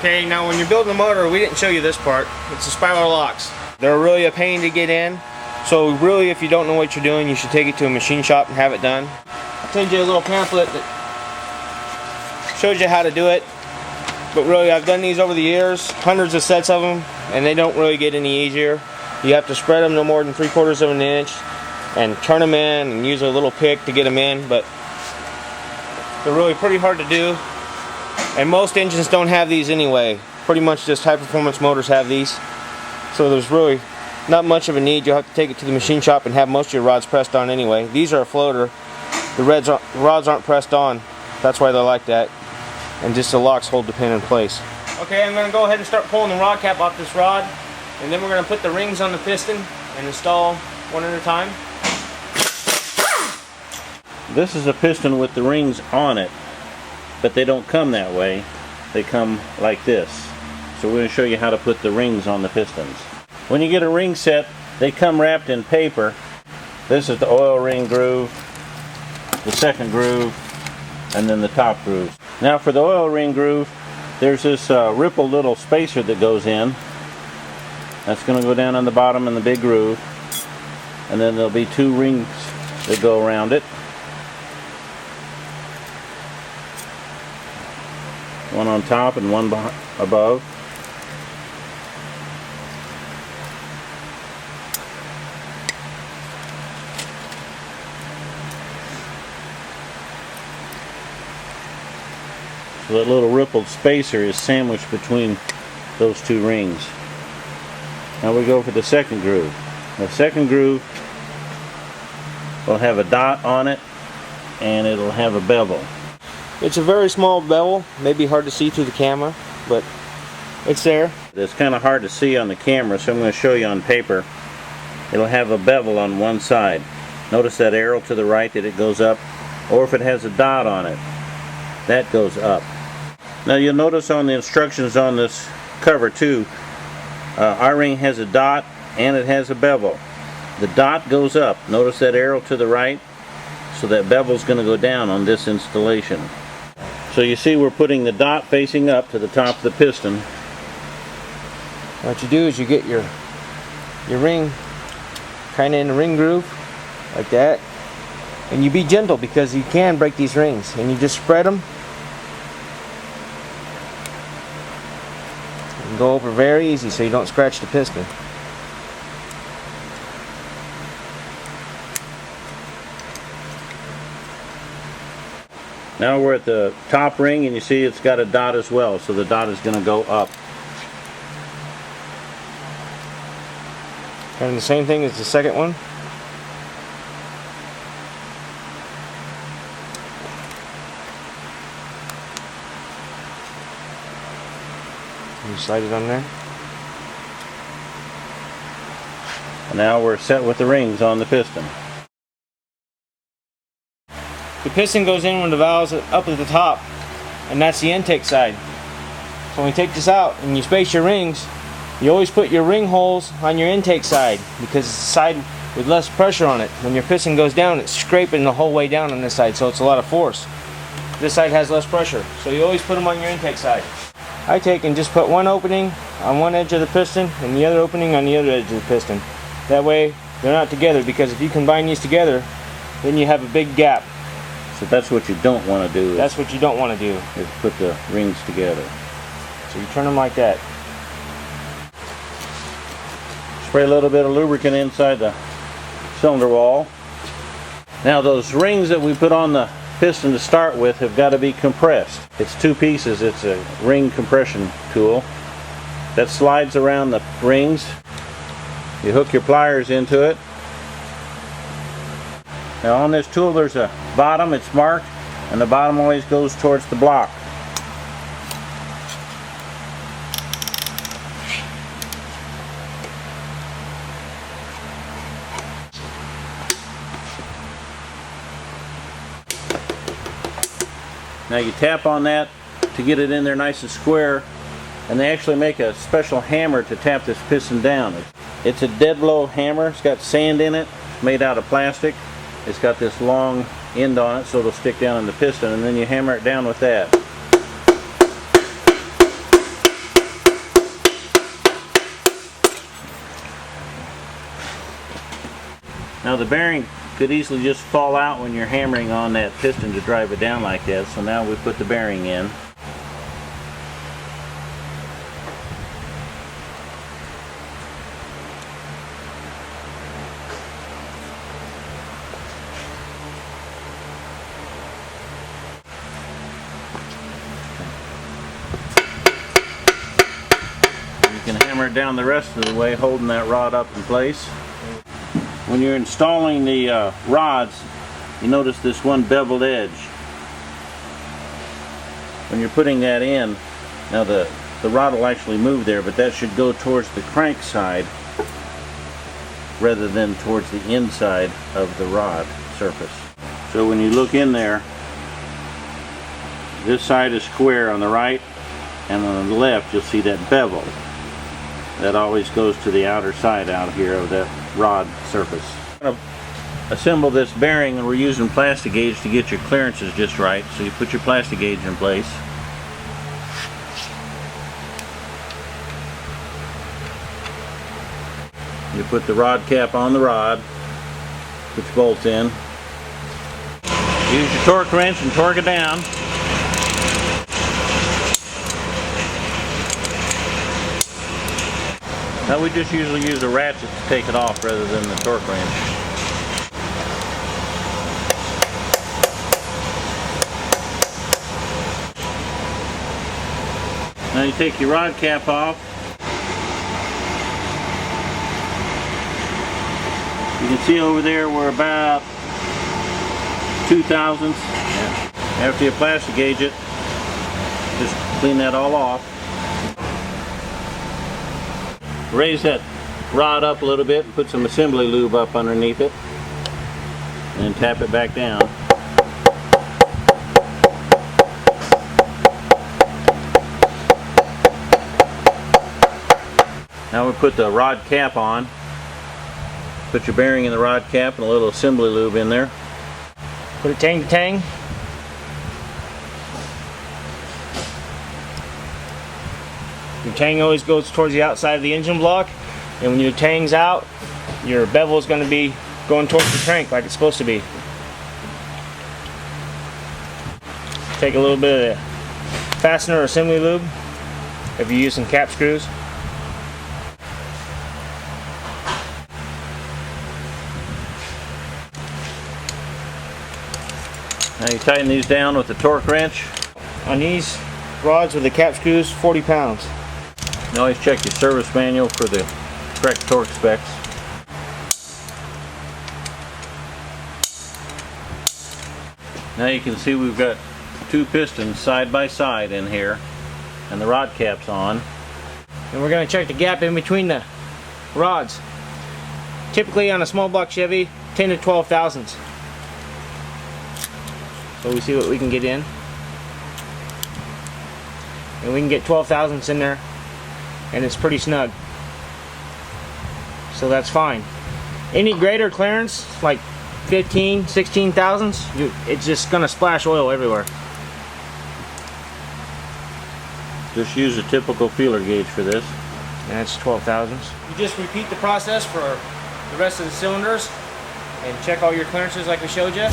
Okay, now when you're building a motor, we didn't show you this part. It's the spiral locks. They're really a pain to get in. So really, if you don't know what you're doing, you should take it to a machine shop and have it done. I'll send you a little pamphlet that shows you how to do it. But really, I've done these over the years, hundreds of sets of them, and they don't really get any easier. You have to spread them no more than 3/4 of an inch and turn them in and use a little pick to get them in, but they're really pretty hard to do. And most engines don't have these anyway. Pretty much just high performance motors have these. So there's really not much of a need. You'll have to take it to the machine shop and have most of your rods pressed on anyway. These are a floater. The rods aren't pressed on. That's why they're like that. And just the locks hold the pin in place. Okay, I'm going to go ahead and start pulling the rod cap off this rod. And then we're going to put the rings on the piston and install one at a time. This is a piston with the rings on it, but they don't come that way. They come like this. So we're going to show you how to put the rings on the pistons. When you get a ring set, they come wrapped in paper. This is the oil ring groove, the second groove, and then the top groove. Now for the oil ring groove, there's this rippled little spacer that goes in. That's going to go down on the bottom in the big groove. And then there'll be 2 rings that go around it. One on top and one above. So that little rippled spacer is sandwiched between those 2 rings. Now we go for the second groove. The second groove will have a dot on it and it'll have a bevel. It's a very small bevel, maybe hard to see through the camera, but it's there. It's kind of hard to see on the camera, so I'm going to show you on paper. It'll have a bevel on one side. Notice that arrow to the right that it goes up, or if it has a dot on it, that goes up. Now you'll notice on the instructions on this cover too, our ring has a dot and it has a bevel. The dot goes up. Notice that arrow to the right, so that bevel's going to go down on this installation. So you see we're putting the dot facing up to the top of the piston. What you do is you get your ring kind of in the ring groove, like that. And you be gentle because you can break these rings. And you just spread them. And go over very easy so you don't scratch the piston. Now we're at the top ring and you see it's got a dot as well, so the dot is going to go up. And the same thing as the second one. You slide it on there. And now we're set with the rings on the piston. The piston goes in when the valve's up at the top, and that's the intake side. So when you take this out and you space your rings, you always put your ring holes on your intake side because it's the side with less pressure on it. When your piston goes down, it's scraping the whole way down on this side, so it's a lot of force. This side has less pressure, so you always put them on your intake side. I take and just put one opening on one edge of the piston and the other opening on the other edge of the piston. That way they're not together, because if you combine these together, then you have a big gap. So that's what you don't want to do. That's what you don't want to do. Is put the rings together. So you turn them like that. Spray a little bit of lubricant inside the cylinder wall. Now those rings that we put on the piston to start with have got to be compressed. It's 2 pieces. It's a ring compression tool that slides around the rings. You hook your pliers into it. Now on this tool there's a bottom, it's marked, and the bottom always goes towards the block. Now you tap on that to get it in there nice and square, and they actually make a special hammer to tap this piston down. It's a dead blow hammer. It's got sand in it, made out of plastic. It's got this long end on it so it'll stick down in the piston, and then you hammer it down with that. Now the bearing could easily just fall out when you're hammering on that piston to drive it down like that. So now we put the bearing in. You can hammer it down the rest of the way, holding that rod up in place. When you're installing the rods, you notice this one beveled edge. When you're putting that in, now the rod will actually move there, but that should go towards the crank side rather than towards the inside of the rod surface. So when you look in there, this side is square on the right, and on the left you'll see that bevel. That always goes to the outer side out here of that rod surface. I'm going to assemble this bearing, and we're using plastic gauge to get your clearances just right. So you put your plastic gauge in place. You put the rod cap on the rod, put your bolts in. Use your torque wrench and torque it down. Now we just usually use a ratchet to take it off rather than the torque wrench. Now you take your rod cap off. You can see over there we're about 2/1000. After you plastic gauge it, just clean that all off. Raise that rod up a little bit and put some assembly lube up underneath it, and tap it back down. Now we put the rod cap on. Put your bearing in the rod cap and a little assembly lube in there. Put it tang to tang. Your tang always goes towards the outside of the engine block, and when your tang's out, your bevel is going to be going towards the crank like it's supposed to be. Take a little bit of fastener or assembly lube if you're using cap screws. Now you tighten these down with the torque wrench. On these rods with the cap screws, 40 pounds. You always check your service manual for the correct torque specs. Now you can see we've got two pistons side by side in here, and the rod cap's on. And we're going to check the gap in between the rods. Typically on a small block Chevy, 10 to 12 thousandths. So we see what we can get in. And we can get 12 thousandths in there, and it's pretty snug. So that's fine. Any greater clearance, like 15, 16 thousandths, it's just going to splash oil everywhere. Just use a typical feeler gauge for this. And that's 12 thousandths. You just repeat the process for the rest of the cylinders and check all your clearances like we showed you.